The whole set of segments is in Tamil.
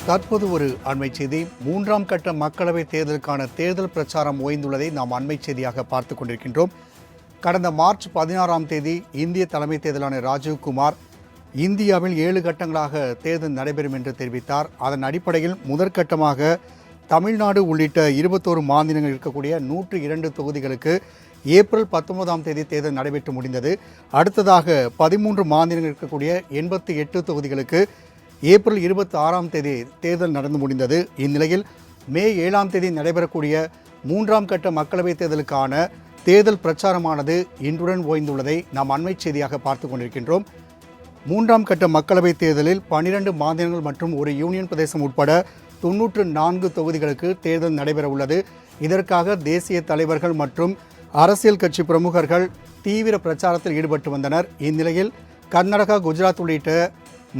தற்போது ஒரு அண்மை செய்தி. மூன்றாம் கட்ட மக்களவைத் தேர்தலுக்கான தேர்தல் பிரச்சாரம் ஓய்ந்துள்ளதை நாம் அண்மை செய்தியாக பார்த்து கொண்டிருக்கின்றோம். கடந்த மார்ச் 16ஆம் தேதி இந்திய தலைமை தேர்தலான ராஜீவ்குமார் இந்தியாவில் 7 கட்டங்களாக தேர்தல் நடைபெறும் என்று தெரிவித்தார். அதன் அடிப்படையில் முதற்கட்டமாக தமிழ்நாடு உள்ளிட்ட 21 மாநிலங்கள் இருக்கக்கூடிய 102 தொகுதிகளுக்கு ஏப்ரல் 19ஆம் தேதி தேர்தல் நடைபெற்று முடிந்தது. அடுத்ததாக 13 மாநிலங்கள் இருக்கக்கூடிய 88 தொகுதிகளுக்கு ஏப்ரல் 26ஆம் தேதி தேர்தல் நடந்து முடிந்தது. இந்நிலையில் மே 7ஆம் தேதி நடைபெறக்கூடிய மூன்றாம் கட்ட மக்களவைத் தேர்தலுக்கான தேர்தல் பிரச்சாரமானது இன்றுடன் ஓய்ந்துள்ளதை நாம் அண்மை செய்தியாக பார்த்து கொண்டிருக்கின்றோம். மூன்றாம் கட்ட மக்களவைத் தேர்தலில் 12 மாநிலங்கள் மற்றும் ஒரு யூனியன் பிரதேசம் உட்பட 94 தொகுதிகளுக்கு தேர்தல் நடைபெற உள்ளது. இதற்காக தேசிய தலைவர்கள் மற்றும் அரசியல் கட்சி பிரமுகர்கள் தீவிர பிரச்சாரத்தில் ஈடுபட்டு வந்தனர். இந்நிலையில் கர்நாடகா, குஜராத் உள்ளிட்ட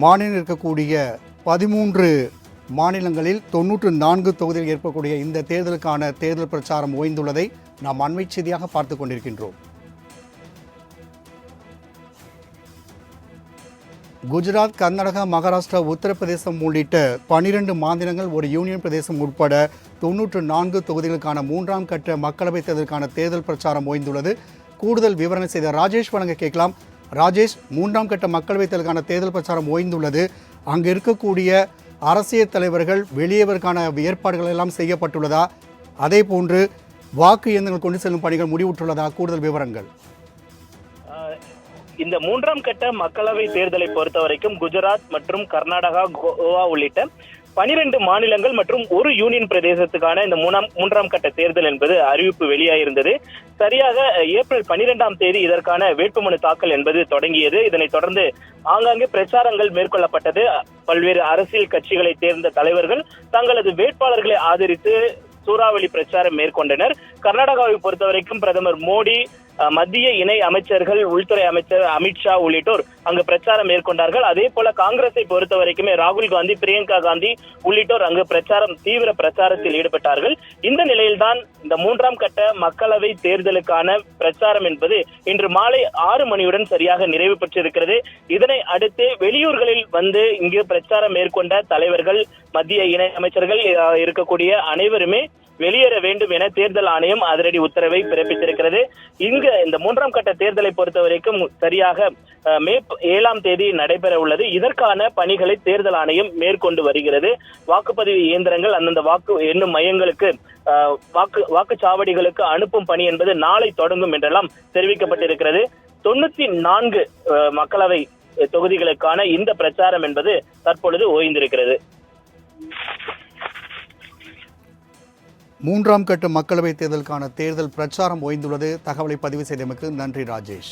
மாநிலம் இருக்கக்கூடிய 13 மாநிலங்களில் 94 தொகுதியில் ஏற்படக்கூடிய இந்த தேர்தலுக்கான தேர்தல் பிரச்சாரம் ஓய்ந்துள்ளதை நாம் அண்மை செய்தியாக பார்த்து கொண்டிருக்கின்றோம். குஜராத், கர்நாடகா, மகாராஷ்டிரா, உத்தரப்பிரதேசம் உள்ளிட்ட 12 மாநிலங்கள் ஒரு யூனியன் பிரதேசம் உட்பட 94 தொகுதிகளுக்கான மூன்றாம் கட்ட மக்களவைத் தேர்தலுக்கான தேர்தல் பிரச்சாரம் ஓய்ந்துள்ளது. கூடுதல் விவரங்கள் செய்த ராஜேஷ் வழங்க கேட்கலாம். ராஜேஷ், மூன்றாம் கட்ட மக்களவைத் தேர்தலுக்கான தேர்தல் பிரச்சாரம் ஓய்ந்துள்ளது. அங்கு இருக்கக்கூடிய அரசியல் தலைவர்கள் வெளியேவதற்கான ஏற்பாடுகள் எல்லாம் செய்யப்பட்டுள்ளதா? அதே போன்று வாக்கு இயந்திரங்கள் கொண்டு செல்லும் பணிகள் முடிவுற்றுள்ளதா? கூடுதல் விவரங்கள். இந்த மூன்றாம் கட்ட மக்களவை தேர்தலை பொறுத்த வரைக்கும் குஜராத் மற்றும் கர்நாடகா, கோவா உள்ளிட்ட 12 மாநிலங்கள் மற்றும் ஒரு யூனியன் பிரதேசத்துக்கான இந்த மூன்றாம் கட்ட தேர்தல் என்பது அறிவிப்பு வெளியாயிருந்தது. சரியாக ஏப்ரல் 12ஆம் தேதி இதற்கான வேட்புமனு தாக்கல் என்பது தொடங்கியது. இதனைத் தொடர்ந்து ஆங்காங்கே பிரச்சாரங்கள் மேற்கொள்ளப்பட்டது. பல்வேறு அரசியல் கட்சிகளை சேர்ந்த தலைவர்கள் தங்களது வேட்பாளர்களை ஆதரித்து சூறாவளி பிரச்சாரம் மேற்கொண்டனர். கர்நாடகாவை பொறுத்தவரைக்கும் பிரதமர் மோடி, மத்திய இணை அமைச்சர்கள், உள்துறை அமைச்சர் அமித்ஷா உள்ளிட்டோர் அங்கு பிரச்சாரம் மேற்கொண்டார்கள். அதே போல காங்கிரஸை பொறுத்த வரைக்குமே ராகுல் காந்தி, பிரியங்கா காந்தி உள்ளிட்டோர் அங்கு தீவிர பிரச்சாரத்தில் ஈடுபட்டார்கள். இந்த நிலையில்தான் இந்த மூன்றாம் கட்ட மக்களவை தேர்தலுக்கான பிரச்சாரம் என்பது இன்று மாலை 6 மணியுடன் சரியாக நிறைவு பெற்றிருக்கிறது. இதனை அடுத்து வெளியூர்களில் வந்து இங்கு பிரச்சாரம் மேற்கொண்ட தலைவர்கள், மத்திய இணை அமைச்சர்கள் இருக்கக்கூடிய அனைவருமே வெளியேற வேண்டும் என தேர்தல் ஆணையம் அதிரடி உத்தரவை பிறப்பித்திருக்கிறது. இங்கு இந்த மூன்றாம் கட்ட தேர்தலை பொறுத்த வரைக்கும் சரியாக மே 7ஆம் தேதி நடைபெற உள்ளது. இதற்கான பணிகளை தேர்தல் ஆணையம் மேற்கொண்டு வருகிறது. வாக்குப்பதிவு இயந்திரங்கள் அந்தந்த வாக்கு எண்ணும் மையங்களுக்கு வாக்குச்சாவடிகளுக்கு அனுப்பும் பணி என்பது நாளை தொடங்கும் என்றெல்லாம் தெரிவிக்கப்பட்டிருக்கிறது. 94 மக்களவை தொகுதிகளுக்கான இந்த பிரச்சாரம் என்பது தற்பொழுது ஓய்ந்திருக்கிறது. மூன்றாம் கட்ட மக்களவைத் தேர்தலுக்கான தேர்தல் பிரச்சாரம் ஓய்ந்துள்ளது. தகவலை பதிவு செய்தமைக்கு நன்றி ராஜேஷ்.